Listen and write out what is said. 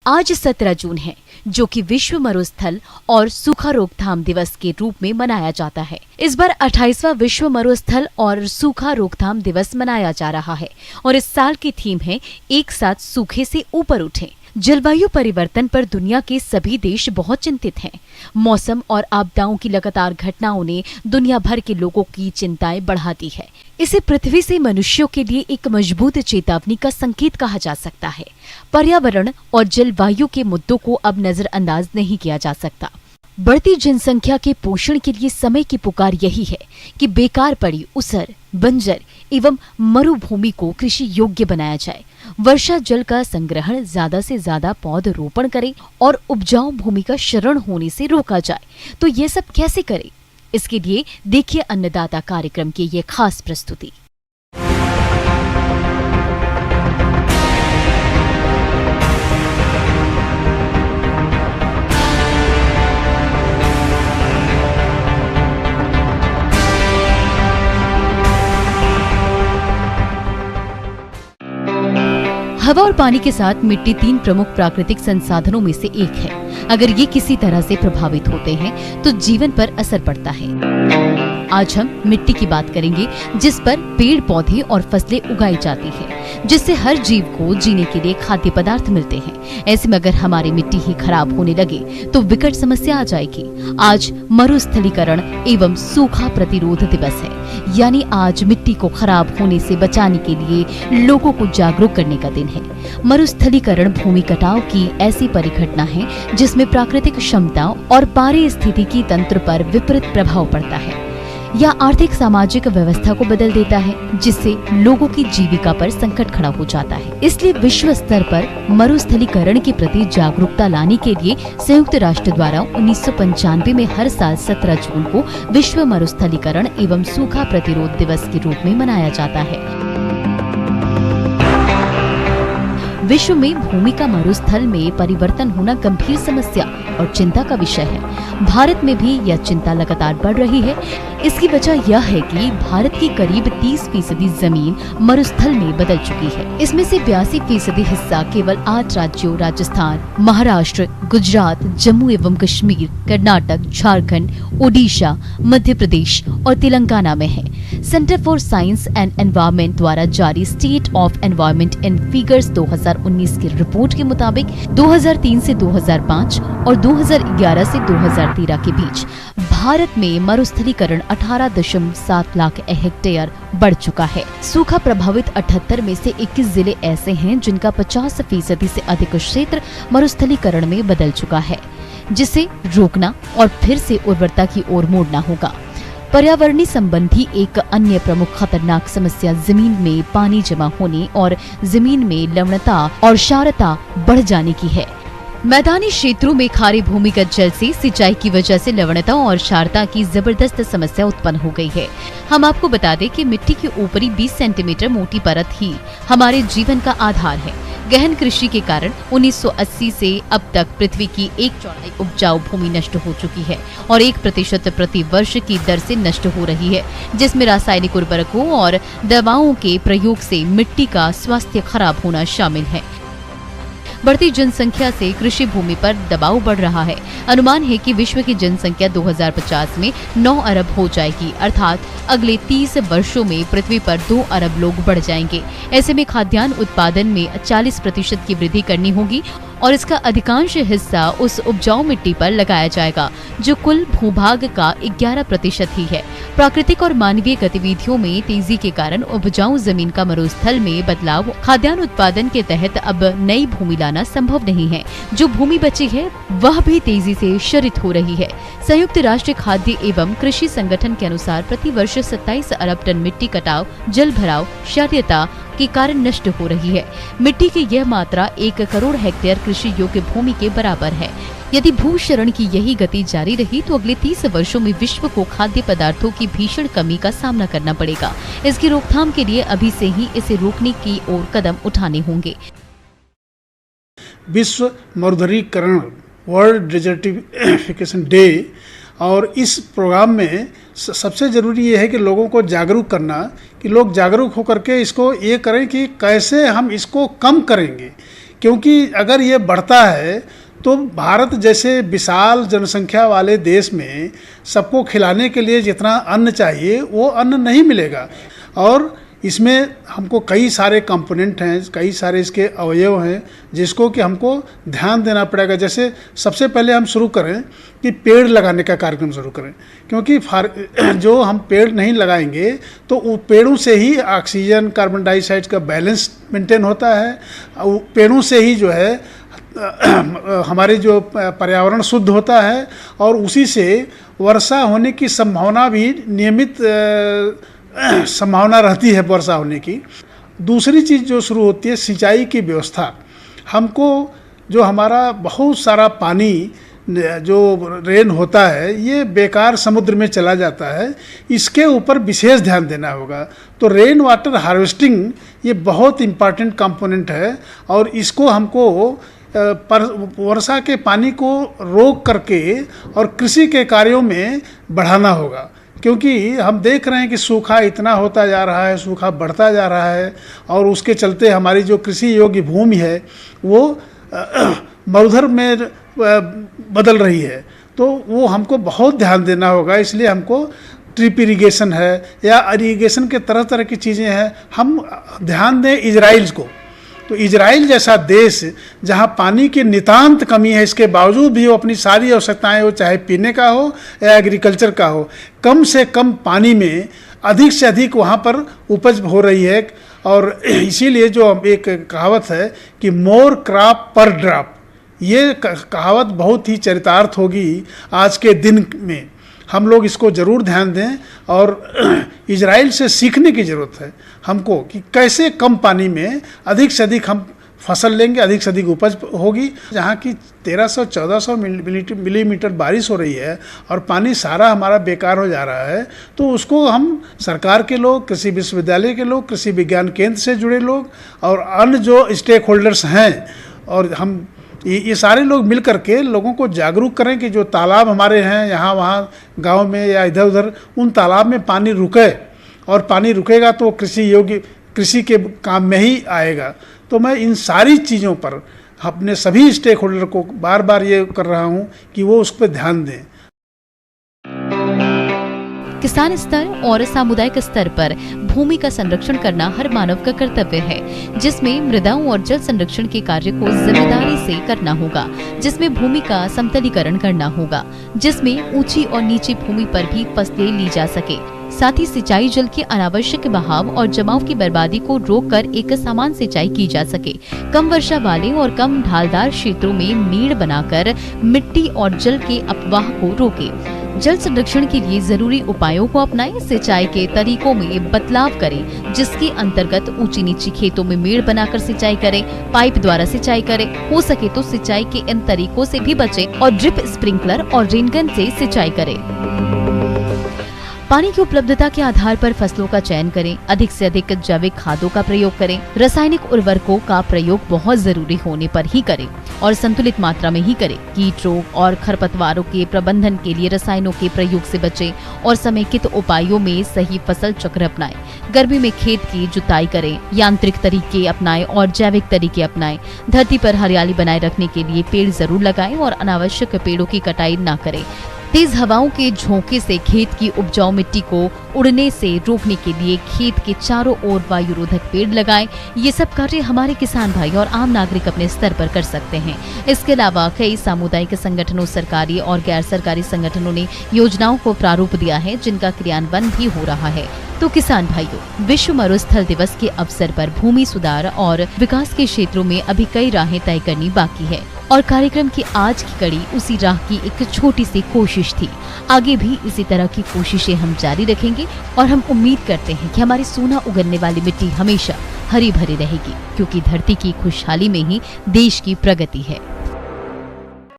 आज 17 जून है, जो कि विश्व मरुस्थल और सूखा रोकथाम दिवस के रूप में मनाया जाता है। इस बार 28वां विश्व मरुस्थल और सूखा रोकथाम दिवस मनाया जा रहा है और इस साल की थीम है एक साथ सूखे से ऊपर उठें। जलवायु परिवर्तन पर दुनिया के सभी देश बहुत चिंतित हैं। मौसम और आपदाओं की लगातार घटनाओं ने दुनिया भर के लोगों की चिंताएं बढ़ा दी है। इसे पृथ्वी से मनुष्यों के लिए एक मजबूत चेतावनी का संकेत कहा जा सकता है। पर्यावरण और जलवायु के मुद्दों को अब नजरअंदाज नहीं किया जा सकता। बढ़ती जनसंख्या के पोषण के लिए समय की पुकार यही है कि बेकार पड़ी ऊसर, बंजर एवं मरुभूमि को कृषि योग्य बनाया जाए। वर्षा जल का संग्रहण ज्यादा से ज्यादा पौधरोपण करें और उपजाऊ भूमि का क्षरण होने से रोका जाए। तो ये सब कैसे करें? इसके लिए देखिए अन्नदाता कार्यक्रम की ये खास प्रस्तुति। हवा और पानी के साथ मिट्टी 3 प्रमुख प्राकृतिक संसाधनों में से एक है। अगर ये किसी तरह से प्रभावित होते हैं तो जीवन पर असर पड़ता है। आज हम मिट्टी की बात करेंगे, जिस पर पेड़ पौधे और फसलें उगाई जाती है, जिससे हर जीव को जीने के लिए खाद्य पदार्थ मिलते हैं। ऐसे में अगर हमारी मिट्टी ही खराब होने लगे तो विकट समस्या आ जाएगी। आज मरुस्थलीकरण एवं सूखा प्रतिरोध दिवस है, यानी आज मिट्टी को खराब होने से बचाने के लिए लोगों को जागरूक करने का दिन है। मरुस्थलीकरण भूमि कटाव की ऐसी परिघटना है जिसमें प्राकृतिक क्षमता और पारिस्थितिकी तंत्र पर विपरीत प्रभाव पड़ता है या आर्थिक सामाजिक व्यवस्था को बदल देता है, जिससे लोगों की जीविका पर संकट खड़ा हो जाता है। इसलिए विश्व स्तर पर मरुस्थलीकरण के प्रति जागरूकता लाने के लिए संयुक्त राष्ट्र द्वारा 1995 में हर साल 17 जून को विश्व मरुस्थलीकरण एवं सूखा प्रतिरोध दिवस के रूप में मनाया जाता है। विश्व में भूमि का मरुस्थल में परिवर्तन होना गंभीर समस्या और चिंता का विषय है। भारत में भी यह चिंता लगातार बढ़ रही है। इसकी वजह यह है कि भारत की करीब 30% जमीन मरुस्थल में बदल चुकी है। इसमें से 82% हिस्सा केवल 8 राज्यों राजस्थान, महाराष्ट्र, गुजरात, जम्मू एवं कश्मीर, कर्नाटक, झारखंड, ओडिशा, मध्य प्रदेश और तेलंगाना में है। Centre for science and environment द्वारा जारी state of environment in figures 2019 की रिपोर्ट के मुताबिक 2003 से 2005 और 2011 से 2013 के बीच भारत में मरुस्थलीकरण 18.7 लाख हेक्टेयर बढ़ चुका है। सूखा प्रभावित 78 में से 21 जिले ऐसे हैं जिनका 50% से अधिक क्षेत्र मरुस्थलीकरण में बदल चुका है, जिसे रोकना और फिर से उर्वरता की ओर मोड़ना होगा। पर्यावरणीय संबंधी एक अन्य प्रमुख खतरनाक समस्या जमीन में पानी जमा होने और जमीन में लवणता और क्षारता बढ़ जाने की है। मैदानी क्षेत्रों में खारी भूमिगत जल से सिंचाई की वजह से लवणता और क्षारता की जबरदस्त समस्या उत्पन्न हो गई है। हम आपको बता दें कि मिट्टी की ऊपरी 20 सेंटीमीटर मोटी परत ही हमारे जीवन का आधार है। गहन कृषि के कारण 1980 से अब तक पृथ्वी की 1/4 उपजाऊ भूमि नष्ट हो चुकी है और 1% प्रति वर्ष की दर से नष्ट हो रही है, जिसमें रासायनिक उर्वरकों और दवाओं के प्रयोग से मिट्टी का स्वास्थ्य खराब होना शामिल है। बढ़ती जनसंख्या से कृषि भूमि पर दबाव बढ़ रहा है। अनुमान है कि विश्व की जनसंख्या 2050 में 9 अरब हो जाएगी, अर्थात अगले 30 वर्षों में पृथ्वी पर 2 अरब लोग बढ़ जाएंगे। ऐसे में खाद्यान्न उत्पादन में 40% की वृद्धि करनी होगी और इसका अधिकांश हिस्सा उस उपजाऊ मिट्टी पर लगाया जाएगा जो कुल भूभाग का 11% ही है। प्राकृतिक और मानवीय गतिविधियों में तेजी के कारण उपजाऊ जमीन का मरुस्थल में बदलाव खाद्यान्न उत्पादन के तहत अब नई भूमि लाना संभव नहीं है। जो भूमि बची है वह भी तेजी से क्षरित हो रही है। संयुक्त राष्ट्र खाद्य एवं कृषि संगठन के अनुसार प्रति वर्ष 27 अरब टन मिट्टी कटाव, जल भराव, क्षारीयता के कारण नष्ट हो रही है। मिट्टी की यह मात्रा 1 करोड़ हेक्टेयर कृषि योग्य भूमि के बराबर है। यदि भूक्षरण की यही गति जारी रही तो अगले 30 वर्षों में विश्व को खाद्य पदार्थों की भीषण कमी का सामना करना पड़ेगा। इसकी रोकथाम के लिए अभी से ही इसे रोकने की ओर कदम उठाने होंगे। विश्व मरुस्थलीकरण वर्ल्ड डिजर्टिफिकेशन डे, और इस प्रोग्राम में सबसे ज़रूरी ये है कि लोगों को जागरूक करना, कि लोग जागरूक होकर के इसको ये करें कि कैसे हम इसको कम करेंगे। क्योंकि अगर ये बढ़ता है तो भारत जैसे विशाल जनसंख्या वाले देश में सबको खिलाने के लिए जितना अन्न चाहिए वो अन्न नहीं मिलेगा। और इसमें हमको कई सारे कंपोनेंट हैं, कई सारे इसके अवयव हैं जिसको कि हमको ध्यान देना पड़ेगा। जैसे सबसे पहले हम शुरू करें कि पेड़ लगाने का कार्यक्रम शुरू करें, क्योंकि जो हम पेड़ नहीं लगाएंगे तो पेड़ों से ही ऑक्सीजन कार्बन डाइऑक्साइड का बैलेंस मेंटेन होता है। पेड़ों से ही जो है हमारे जो पर्यावरण शुद्ध होता है और उसी से वर्षा होने की संभावना भी नियमित संभावना रहती है वर्षा होने की। दूसरी चीज़ जो शुरू होती है सिंचाई की व्यवस्था। हमको जो हमारा बहुत सारा पानी जो रेन होता है ये बेकार समुद्र में चला जाता है, इसके ऊपर विशेष ध्यान देना होगा। तो रेन वाटर हार्वेस्टिंग ये बहुत इम्पॉर्टेंट कंपोनेंट है और इसको हमको वर्षा के पानी को रोक करके और कृषि के कार्यों में बढ़ाना होगा, क्योंकि हम देख रहे हैं कि सूखा इतना होता जा रहा है, सूखा बढ़ता जा रहा है और उसके चलते हमारी जो कृषि योग्य भूमि है वो मरुधर में बदल रही है। तो वो हमको बहुत ध्यान देना होगा। इसलिए हमको ड्रिप इरिगेशन है या इरिगेशन के तरह तरह की चीज़ें हैं, हम ध्यान दें इजराइल को। तो इजराइल जैसा देश जहाँ पानी की नितांत कमी है, इसके बावजूद भी वो अपनी सारी आवश्यकताएं, वो चाहे पीने का हो या एग्रीकल्चर का हो, कम से कम पानी में अधिक से अधिक वहाँ पर उपज हो रही है। और इसीलिए जो एक कहावत है कि मोर क्रॉप पर ड्रॉप, ये कहावत बहुत ही चरितार्थ होगी आज के दिन में। हम लोग इसको ज़रूर ध्यान दें और इजराइल से सीखने की ज़रूरत है हमको कि कैसे कम पानी में अधिक से अधिक हम फसल लेंगे, अधिक से अधिक उपज होगी। जहाँ की 1300-1400 मिलीमीटर बारिश हो रही है और पानी सारा हमारा बेकार हो जा रहा है, तो उसको हम सरकार के लोग, कृषि विश्वविद्यालय के लोग, कृषि विज्ञान केंद्र से जुड़े लोग और अन्य जो स्टेक होल्डर्स हैं, और हम ये सारे लोग मिल करके लोगों को जागरूक करें कि जो तालाब हमारे हैं यहाँ वहाँ गांव में या इधर उधर, उन तालाब में पानी रुके, और पानी रुकेगा तो कृषि योग्य कृषि के काम में ही आएगा। तो मैं इन सारी चीज़ों पर अपने सभी स्टेक होल्डर को बार बार ये कर रहा हूँ कि वो उस पर ध्यान दें। किसान स्तर और सामुदायिक स्तर पर भूमि का संरक्षण करना हर मानव का कर्तव्य है, जिसमें मृदाओं और जल संरक्षण के कार्य को जिम्मेदारी से करना होगा, जिसमें भूमि का समतलीकरण करना होगा, जिसमें ऊंची और नीची भूमि पर भी फसलें ली जा सके। साथ ही सिंचाई जल के अनावश्यक बहाव और जमाव की बर्बादी को रोककर एक समान सिंचाई की जा सके। कम वर्षा वाले और कम ढालदार क्षेत्रों में मेड़ बनाकर मिट्टी और जल के अपवाह को रोके। जल संरक्षण के लिए जरूरी उपायों को अपनाएं, सिंचाई के तरीकों में बदलाव करें, जिसके अंतर्गत ऊंची नीची खेतों में मेड़ बनाकर सिंचाई करें, पाइप द्वारा सिंचाई करें, हो सके तो सिंचाई के इन तरीकों से भी बचें और ड्रिप स्प्रिंकलर और रेनगन से सिंचाई करें। पानी की उपलब्धता के आधार पर फसलों का चयन करें, अधिक से अधिक जैविक खादों का प्रयोग करें, रासायनिक उर्वरकों का प्रयोग बहुत जरूरी होने पर ही करें और संतुलित मात्रा में ही करें। कीट रोग और खरपतवारों के प्रबंधन के लिए रसायनों के प्रयोग से बचें और समेकित उपायों में सही फसल चक्र अपनाएं। गर्मी में खेत की जुताई करें, यांत्रिक तरीके अपनाएं और जैविक तरीके अपनाएं। धरती पर हरियाली बनाए रखने के लिए पेड़ जरूर लगाएं और अनावश्यक पेड़ों की कटाई न करें। तेज हवाओं के झोंके से खेत की उपजाऊ मिट्टी को उड़ने से रोकने के लिए खेत के चारों ओर वायु रोधक पेड़ लगाएं। ये सब कार्य हमारे किसान भाई और आम नागरिक अपने स्तर पर कर सकते हैं। इसके अलावा कई सामुदायिक संगठनों, सरकारी और गैर सरकारी संगठनों ने योजनाओं को प्रारूप दिया है, जिनका क्रियान्वयन भी हो रहा है। तो किसान भाइयों, विश्व मरुस्थल दिवस के अवसर पर भूमि सुधार और विकास के क्षेत्रों में अभी कई राहें तय करनी बाकी है और कार्यक्रम की आज की कड़ी उसी राह की एक छोटी सी कोशिश थी। आगे भी इसी तरह की कोशिशें हम जारी रखेंगे और हम उम्मीद करते हैं कि हमारी सोना उगलने वाली मिट्टी हमेशा हरी भरी रहेगी, क्योंकि धरती की खुशहाली में ही देश की प्रगति है।